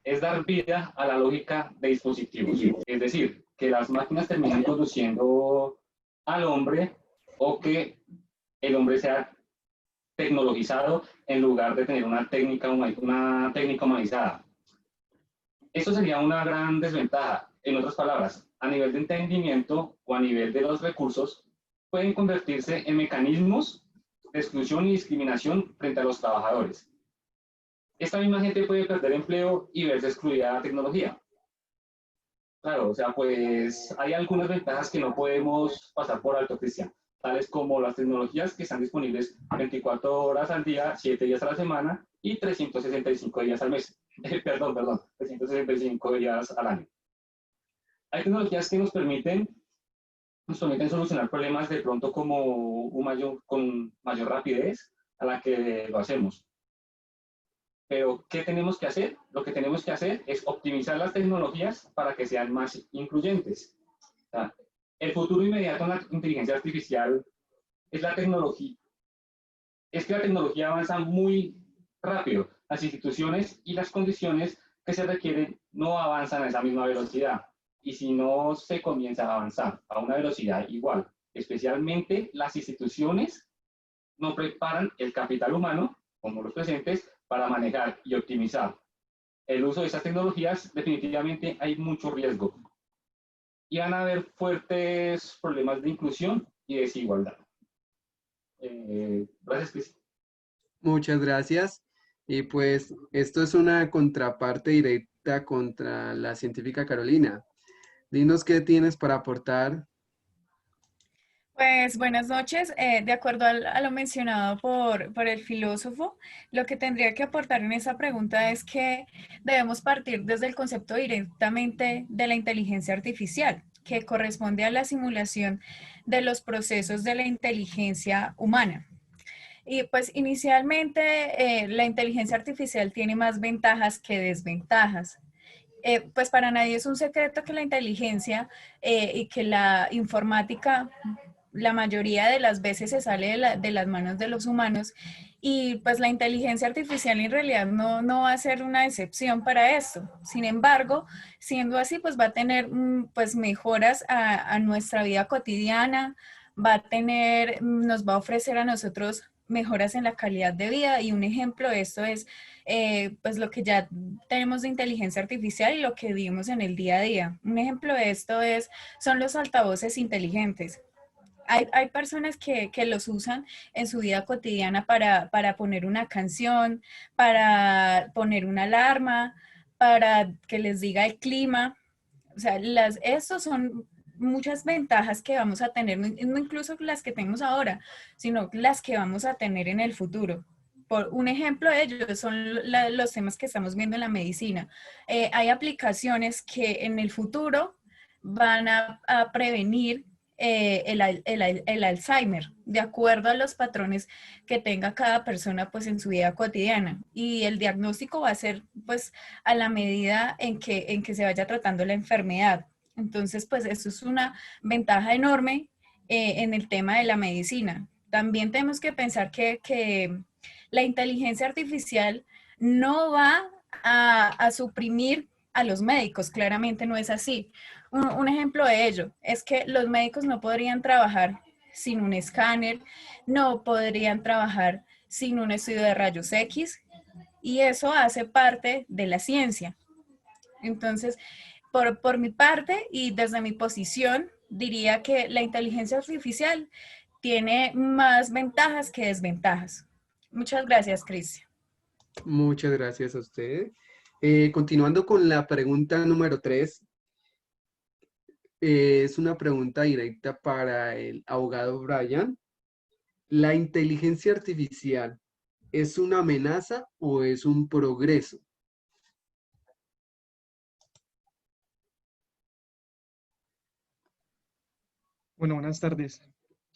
Es dar vida a la lógica de dispositivos, es decir, que las máquinas terminen conduciendo al hombre o que el hombre sea tecnologizado en lugar de tener una técnica humanizada. Eso sería una gran desventaja. En otras palabras, a nivel de entendimiento o a nivel de los recursos, pueden convertirse en mecanismos de exclusión y discriminación frente a los trabajadores. Esta misma gente puede perder empleo y verse excluida de la tecnología. Claro, o sea, pues hay algunas ventajas que no podemos pasar por alto, Cristian, tales como las tecnologías que están disponibles 24 horas al día, 7 días a la semana y 365 días al mes. Perdón, 365 días al año. Hay tecnologías que nos permiten solucionar problemas de pronto con mayor rapidez a la que lo hacemos. Pero, ¿qué tenemos que hacer? Lo que tenemos que hacer es optimizar las tecnologías para que sean más incluyentes. O sea, el futuro inmediato en la inteligencia artificial es la tecnología. Es que la tecnología avanza muy rápido. Las instituciones y las condiciones que se requieren no avanzan a esa misma velocidad. Y si no se comienza a avanzar a una velocidad igual, especialmente las instituciones no preparan el capital humano, como los presentes, para manejar y optimizar el uso de esas tecnologías, definitivamente hay mucho riesgo. Y van a haber fuertes problemas de inclusión y desigualdad. Gracias, Cris. Muchas gracias. Y pues esto es una contraparte directa contra la científica Carolina. Dinos qué tienes para aportar. Pues buenas noches. De acuerdo a lo mencionado por el filósofo, lo que tendría que aportar en esa pregunta es que debemos partir desde el concepto directamente de la inteligencia artificial, que corresponde a la simulación de los procesos de la inteligencia humana. Y pues inicialmente la inteligencia artificial tiene más ventajas que desventajas. Pues para nadie es un secreto que la inteligencia y que la informática la mayoría de las veces se sale de las manos de los humanos y pues la inteligencia artificial en realidad no va a ser una excepción para esto. Sin embargo, siendo así, pues va a tener pues mejoras a nuestra vida cotidiana, nos va a ofrecer a nosotros mejoras en la calidad de vida y un ejemplo de esto es pues lo que ya tenemos de inteligencia artificial y lo que vimos en el día a día. Un ejemplo de esto son los altavoces inteligentes. Hay personas que los usan en su vida cotidiana para poner una canción, para poner una alarma, para que les diga el clima. O sea, estos son muchas ventajas que vamos a tener, no incluso las que tenemos ahora, sino las que vamos a tener en el futuro. Por un ejemplo de ello son los temas que estamos viendo en la medicina. Hay aplicaciones que en el futuro van a prevenir el Alzheimer, de acuerdo a los patrones que tenga cada persona pues en su vida cotidiana. Y el diagnóstico va a ser pues a la medida en que se vaya tratando la enfermedad. Entonces pues eso es una ventaja enorme en el tema de la medicina. También tenemos que pensar que la inteligencia artificial no va a suprimir a los médicos, claramente no es así. Un ejemplo de ello es que los médicos no podrían trabajar sin un escáner, no podrían trabajar sin un estudio de rayos X y eso hace parte de la ciencia. Entonces, por mi parte y desde mi posición, diría que la inteligencia artificial tiene más ventajas que desventajas. Muchas gracias, Cristian. Muchas gracias a usted. Continuando con la pregunta número 3. es una pregunta directa para el abogado Brian. ¿La inteligencia artificial es una amenaza o es un progreso? Bueno, buenas tardes.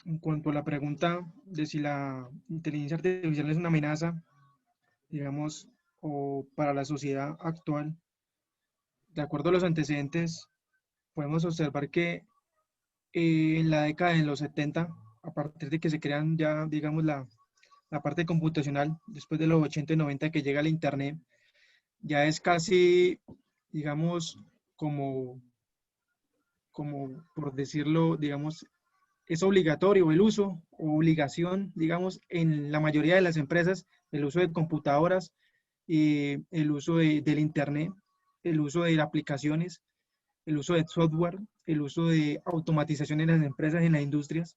En cuanto a la pregunta de si la inteligencia artificial es una amenaza, digamos, o para la sociedad actual, de acuerdo a los antecedentes, podemos observar que en la década de los 70, a partir de que se crean ya, digamos, la parte computacional, después de los 80 y 90 que llega el Internet, ya es casi, digamos, como por decirlo, digamos, es obligatorio el uso o obligación, digamos, en la mayoría de las empresas, el uso de computadoras, el uso del Internet, el uso de aplicaciones, el uso de software, el uso de automatización en las empresas, en las industrias.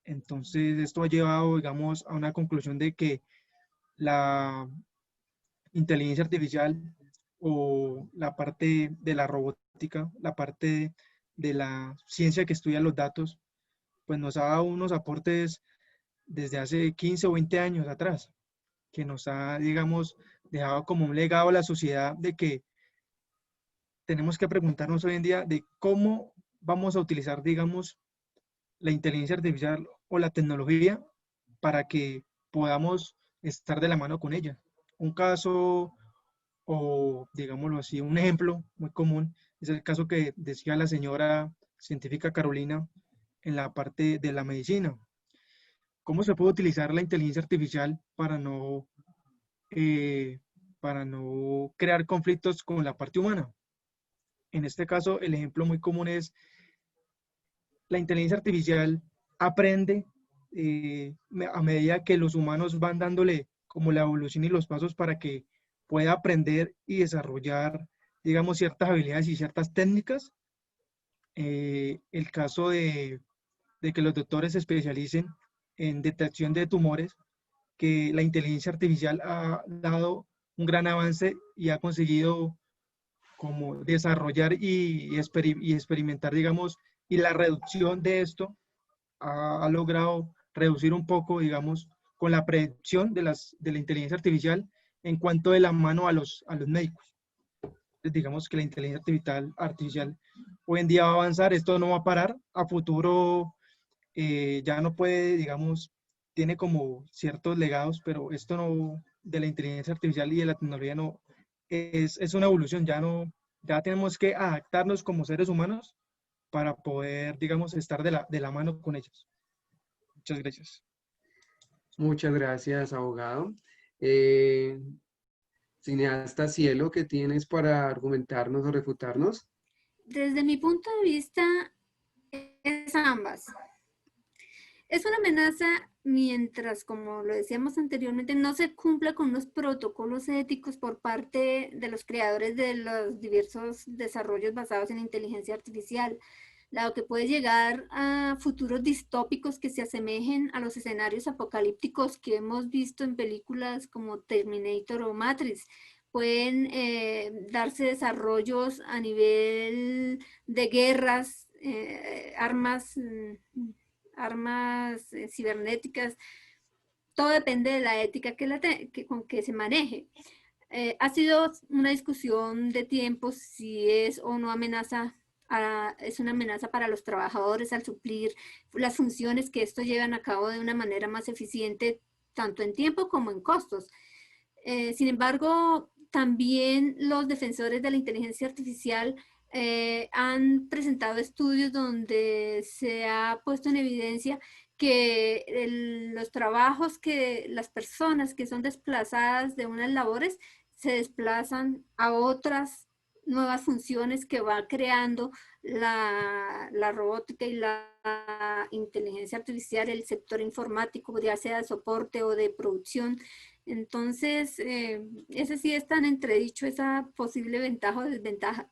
Entonces, esto ha llevado, digamos, a una conclusión de que la inteligencia artificial o la parte de la robótica, la parte de la ciencia que estudia los datos, pues nos ha dado unos aportes desde hace 15 o 20 años atrás, que nos ha, digamos, dejado como un legado a la sociedad de que tenemos que preguntarnos hoy en día de cómo vamos a utilizar, digamos, la inteligencia artificial o la tecnología para que podamos estar de la mano con ella. Un caso, o digámoslo así, un ejemplo muy común es el caso que decía la señora científica Carolina en la parte de la medicina. ¿Cómo se puede utilizar la inteligencia artificial para no crear conflictos con la parte humana? En este caso, el ejemplo muy común es la inteligencia artificial aprende a medida que los humanos van dándole como la evolución y los pasos para que pueda aprender y desarrollar, digamos, ciertas habilidades y ciertas técnicas. El caso de que los doctores se especialicen en detección de tumores, que la inteligencia artificial ha dado un gran avance y ha conseguido como desarrollar y experimentar, digamos, y la reducción de esto ha logrado reducir un poco, digamos, con la predicción de la inteligencia artificial en cuanto de la mano a los médicos. Entonces, digamos que la inteligencia artificial hoy en día va a avanzar, esto no va a parar, a futuro ya no puede, digamos, tiene como ciertos legados, pero esto no, de la inteligencia artificial y de la tecnología no, es una evolución, ya tenemos que adaptarnos como seres humanos para poder, digamos, estar de la mano con ellos. Muchas gracias. Muchas gracias, abogado. Cineasta Cielo, ¿qué tienes para argumentarnos o refutarnos? Desde mi punto de vista, es ambas. Es una amenaza mientras, como lo decíamos anteriormente, no se cumpla con unos protocolos éticos por parte de los creadores de los diversos desarrollos basados en inteligencia artificial, dado que puede llegar a futuros distópicos que se asemejen a los escenarios apocalípticos que hemos visto en películas como Terminator o Matrix. Pueden darse desarrollos a nivel de guerras, armas cibernéticas. Todo depende de la ética con que se maneje. Ha sido una discusión de tiempo si es o no es una amenaza para los trabajadores al suplir las funciones que estos llevan a cabo de una manera más eficiente, tanto en tiempo como en costos. Sin embargo, también los defensores de la inteligencia artificial han presentado estudios donde se ha puesto en evidencia que los trabajos que las personas que son desplazadas de unas labores se desplazan a otras nuevas funciones que va creando la robótica y la inteligencia artificial, el sector informático, ya sea de soporte o de producción. Entonces, ese sí está en entredicho, esa posible ventaja o desventaja.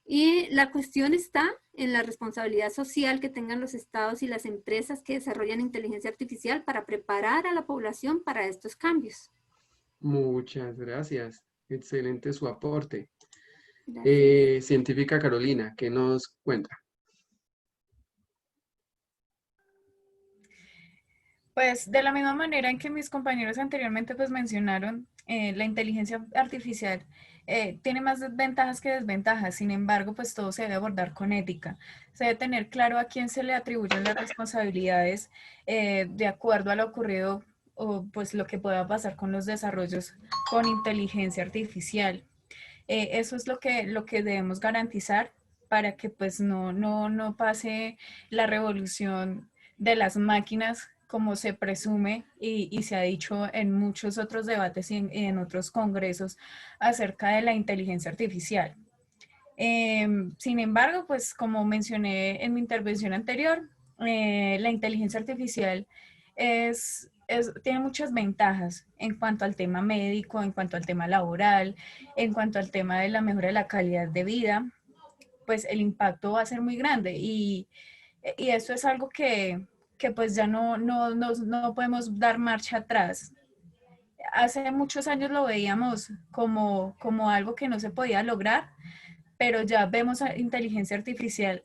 Y la cuestión está en la responsabilidad social que tengan los estados y las empresas que desarrollan inteligencia artificial para preparar a la población para estos cambios. Muchas gracias. Excelente su aporte. Gracias. Científica Carolina, ¿qué nos cuenta? Pues de la misma manera en que mis compañeros anteriormente pues mencionaron, la inteligencia artificial tiene más ventajas que desventajas. Sin embargo, pues todo se debe abordar con ética. Se debe tener claro a quién se le atribuyen las responsabilidades de acuerdo a lo ocurrido o pues lo que pueda pasar con los desarrollos con inteligencia artificial. Eso es lo que debemos garantizar para que pues no pase la revolución de las máquinas como se presume y se ha dicho en muchos otros debates y en otros congresos acerca de la inteligencia artificial. Sin embargo, pues como mencioné en mi intervención anterior, la inteligencia artificial tiene muchas ventajas en cuanto al tema médico, en cuanto al tema laboral, en cuanto al tema de la mejora de la calidad de vida, pues el impacto va a ser muy grande y eso es algo que pues ya no podemos dar marcha atrás. Hace muchos años lo veíamos como algo que no se podía lograr, pero ya vemos a inteligencia artificial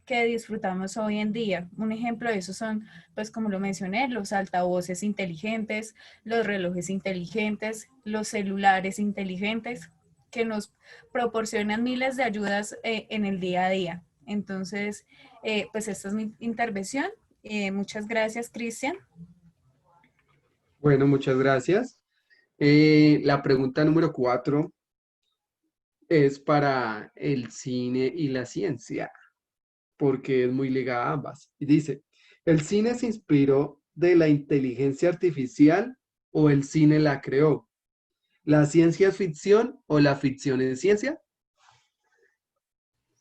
que disfrutamos hoy en día. Un ejemplo de eso son, pues como lo mencioné, los altavoces inteligentes, los relojes inteligentes, los celulares inteligentes, que nos proporcionan miles de ayudas en el día a día. Entonces, pues esta es mi intervención. Muchas gracias, Cristian. Bueno, muchas gracias. La pregunta número 4 es para el cine y la ciencia, porque es muy ligada a ambas. Y dice, ¿el cine se inspiró de la inteligencia artificial o el cine la creó? ¿La ciencia es ficción o la ficción es ciencia?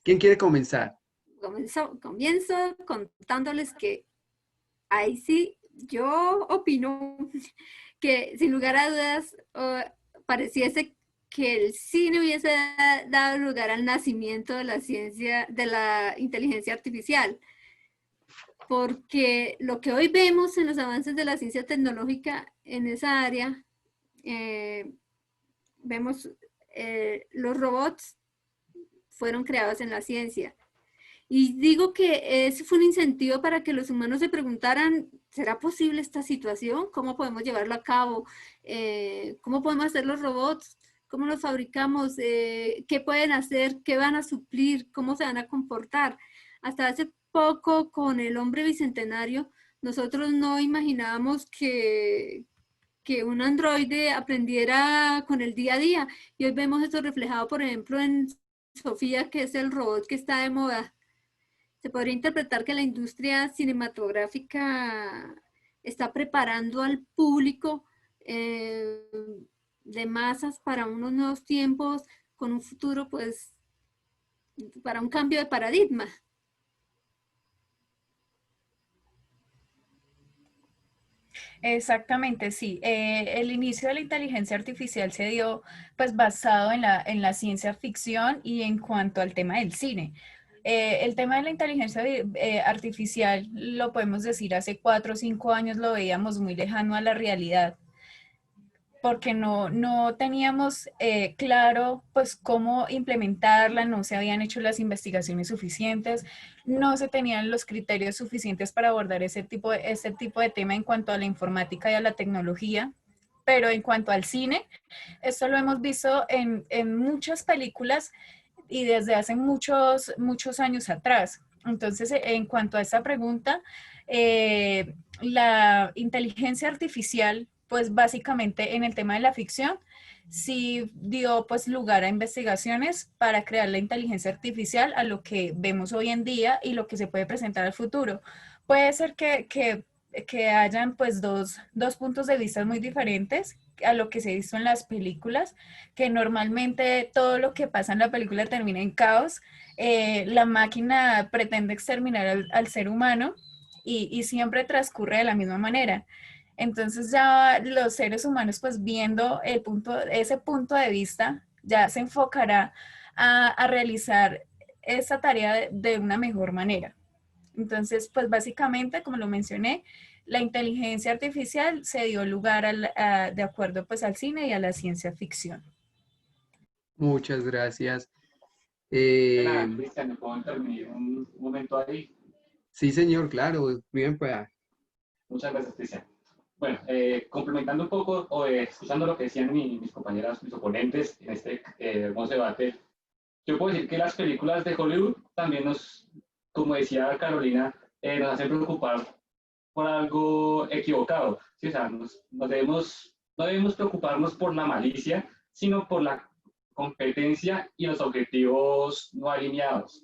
¿Quién quiere comenzar? Comienzo contándoles que ahí sí, yo opino que sin lugar a dudas pareciese que el cine hubiese dado lugar al nacimiento de la ciencia, de la inteligencia artificial, porque lo que hoy vemos en los avances de la ciencia tecnológica en esa área, vemos los robots fueron creados en la ciencia. Y digo que ese fue un incentivo para que los humanos se preguntaran, ¿será posible esta situación? ¿Cómo podemos llevarlo a cabo? ¿Cómo podemos hacer los robots? ¿Cómo los fabricamos? ¿Qué pueden hacer? ¿Qué van a suplir? ¿Cómo se van a comportar? Hasta hace poco, con el hombre bicentenario, nosotros no imaginábamos que un androide aprendiera con el día a día. Y hoy vemos esto reflejado, por ejemplo, en Sofía, que es el robot que está de moda. Se podría interpretar que la industria cinematográfica está preparando al público de masas para unos nuevos tiempos, con un futuro, pues, para un cambio de paradigma. Exactamente, sí. El inicio de la inteligencia artificial se dio pues basado en la ciencia ficción y en cuanto al tema del cine. El tema de la inteligencia artificial, lo podemos decir, hace 4 o 5 años lo veíamos muy lejano a la realidad, porque no teníamos claro pues cómo implementarla, no se habían hecho las investigaciones suficientes, no se tenían los criterios suficientes para abordar ese tipo de tema en cuanto a la informática y a la tecnología. Pero en cuanto al cine, esto lo hemos visto en muchas películas y desde hace muchos años atrás. Entonces, en cuanto a esta pregunta, la inteligencia artificial, pues básicamente en el tema de la ficción, sí dio pues lugar a investigaciones para crear la inteligencia artificial a lo que vemos hoy en día y lo que se puede presentar al futuro. Puede ser que hayan pues dos puntos de vista muy diferentes a lo que se ha visto en las películas, que normalmente todo lo que pasa en la película termina en caos. La máquina pretende exterminar al ser humano y siempre transcurre de la misma manera. Entonces ya los seres humanos pues viendo ese punto de vista ya se enfocará a realizar esa tarea de una mejor manera. Entonces, pues básicamente, como lo mencioné, la inteligencia artificial se dio lugar de acuerdo pues al cine y a la ciencia ficción. Muchas gracias. Eh, Pena, Cristian, ¿me puedo intervenir un momento ahí? sí, señor, claro, bien, pues. Muchas gracias, Cristian. Bueno, complementando un poco o escuchando lo que decían mis compañeras, mis oponentes en este hermoso debate, yo puedo decir que las películas de Hollywood también nos, como decía Carolina, nos hacen preocupar por algo equivocado. ¿Sí? O sea, no debemos preocuparnos por la malicia, sino por la competencia y los objetivos no alineados.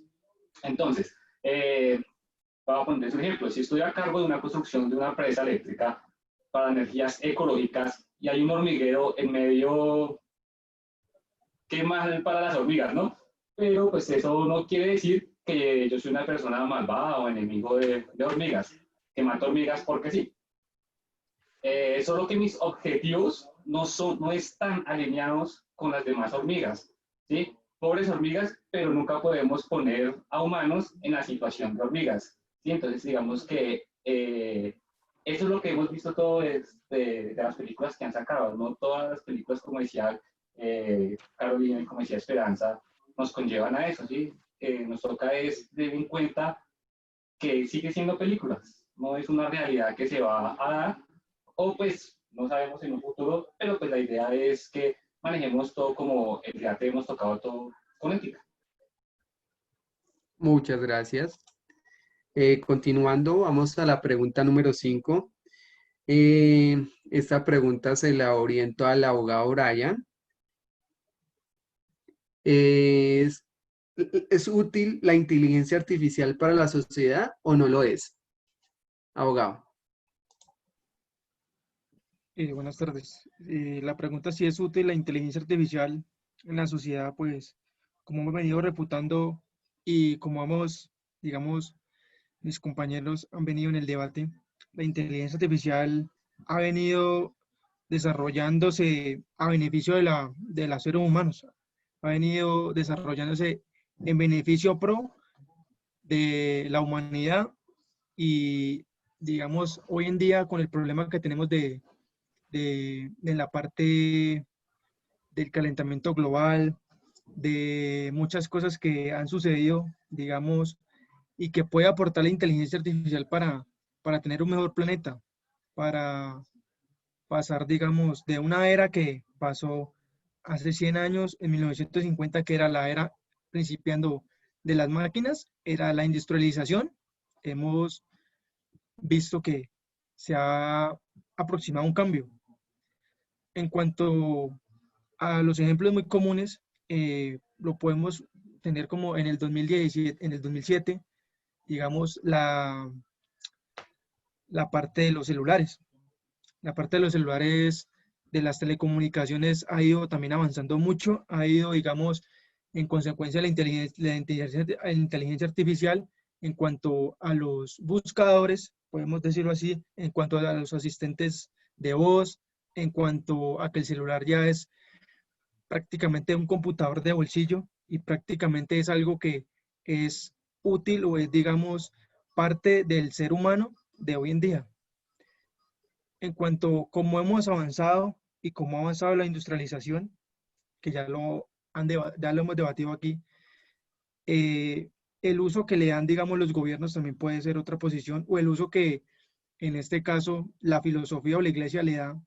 Entonces, voy a poner un ejemplo. Si estoy a cargo de una construcción de una presa eléctrica para energías ecológicas y hay un hormiguero en medio, qué mal para las hormigas, ¿no? Pero pues eso no quiere decir que yo soy una persona malvada o enemigo de hormigas, que mato hormigas porque sí. Solo que mis objetivos no están alineados con las demás hormigas, ¿sí? Pobres hormigas, pero nunca podemos poner a humanos en la situación de hormigas, ¿sí? Entonces, digamos que eso es lo que hemos visto todo de las películas que han sacado, no todas las películas, como decía Carolina y como decía Esperanza, nos conllevan a eso, ¿sí? Nos toca es tener en cuenta que sigue siendo películas, no es una realidad que se va a dar, o pues no sabemos en un futuro, pero pues la idea es que manejemos todo como el debate hemos tocado todo con ética. Muchas gracias. Continuando, vamos a la pregunta número 5. Esta pregunta se la oriento al abogado Brian. ¿Es, ¿Es útil la inteligencia artificial para la sociedad o no lo es? Abogado. Buenas tardes. La pregunta si es útil la inteligencia artificial en la sociedad, pues como hemos venido refutando y como hemos, digamos, mis compañeros han venido en el debate, la inteligencia artificial ha venido desarrollándose a beneficio de los seres humanos, ha venido desarrollándose en beneficio pro de la humanidad y, digamos, hoy en día con el problema que tenemos de la parte del calentamiento global, de muchas cosas que han sucedido, digamos, y que puede aportar la inteligencia artificial para tener un mejor planeta, para pasar, digamos, de una era que pasó hace 100 años, en 1950, que era la era principiando de las máquinas, era la industrialización. Hemos visto que se ha aproximado un cambio. En cuanto a los ejemplos muy comunes, lo podemos tener como en el 2017, en el 2007, digamos, la parte de los celulares. La parte de los celulares, de las telecomunicaciones, ha ido también avanzando mucho, ha ido, digamos, en consecuencia la inteligencia artificial en cuanto a los buscadores, podemos decirlo así, en cuanto a los asistentes de voz, en cuanto a que el celular ya es prácticamente un computador de bolsillo y prácticamente es algo que es útil o es, digamos, parte del ser humano de hoy en día. En cuanto a cómo hemos avanzado y cómo ha avanzado la industrialización, que ya lo hemos debatido aquí, el uso que le dan, digamos, los gobiernos también puede ser otra posición, o el uso que, en este caso, la filosofía o la iglesia le da,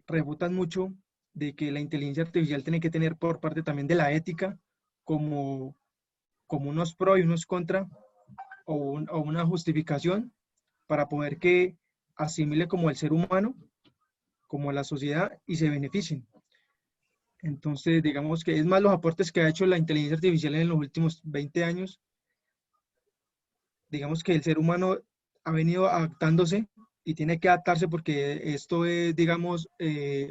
refutan mucho de que la inteligencia artificial tiene que tener por parte también de la ética, como unos pro y unos contra, o una justificación para poder que asimile como el ser humano, como la sociedad y se beneficien. Entonces, digamos que es más los aportes que ha hecho la inteligencia artificial en los últimos 20 años. Digamos que el ser humano ha venido adaptándose y tiene que adaptarse porque esto es, digamos,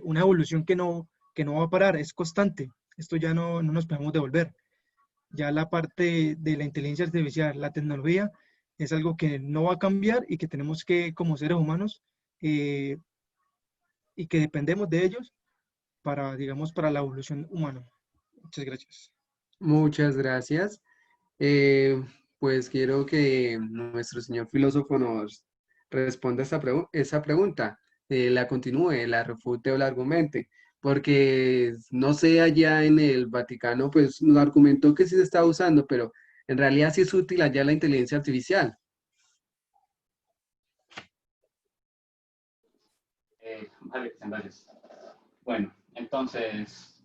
una evolución que no va a parar, es constante. Esto ya no nos podemos devolver. Ya la parte de la inteligencia artificial, la tecnología, es algo que no va a cambiar y que tenemos que, como seres humanos, y que dependemos de ellos para, digamos, para la evolución humana. Muchas gracias. Muchas gracias. Eh, pues quiero que nuestro señor filósofo nos responda esa pregunta. La continúe, la refute o la argumente. porque no sé, allá en el Vaticano, pues nos argumentó que sí se está usando, pero en realidad sí es útil allá la inteligencia artificial. Vale, gracias. Bueno, entonces,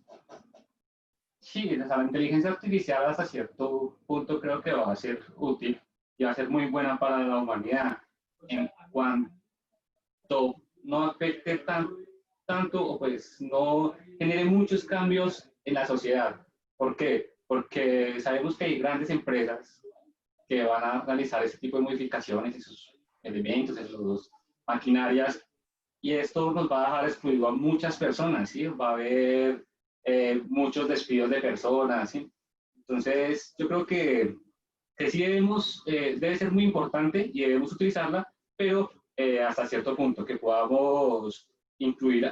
sí, o sea, la inteligencia artificial hasta cierto punto creo que va a ser útil y va a ser muy buena para la humanidad en cuanto no afecte tanto o pues no genere muchos cambios en la sociedad. ¿Por qué? Porque sabemos que hay grandes empresas que van a realizar ese tipo de modificaciones en sus elementos, en sus maquinarias, y esto nos va a dejar excluido a muchas personas, ¿sí? Va a haber muchos despidos de personas, ¿sí? Entonces, yo creo que sí debemos, debe ser muy importante y debemos utilizarla, pero hasta cierto punto, que podamos incluir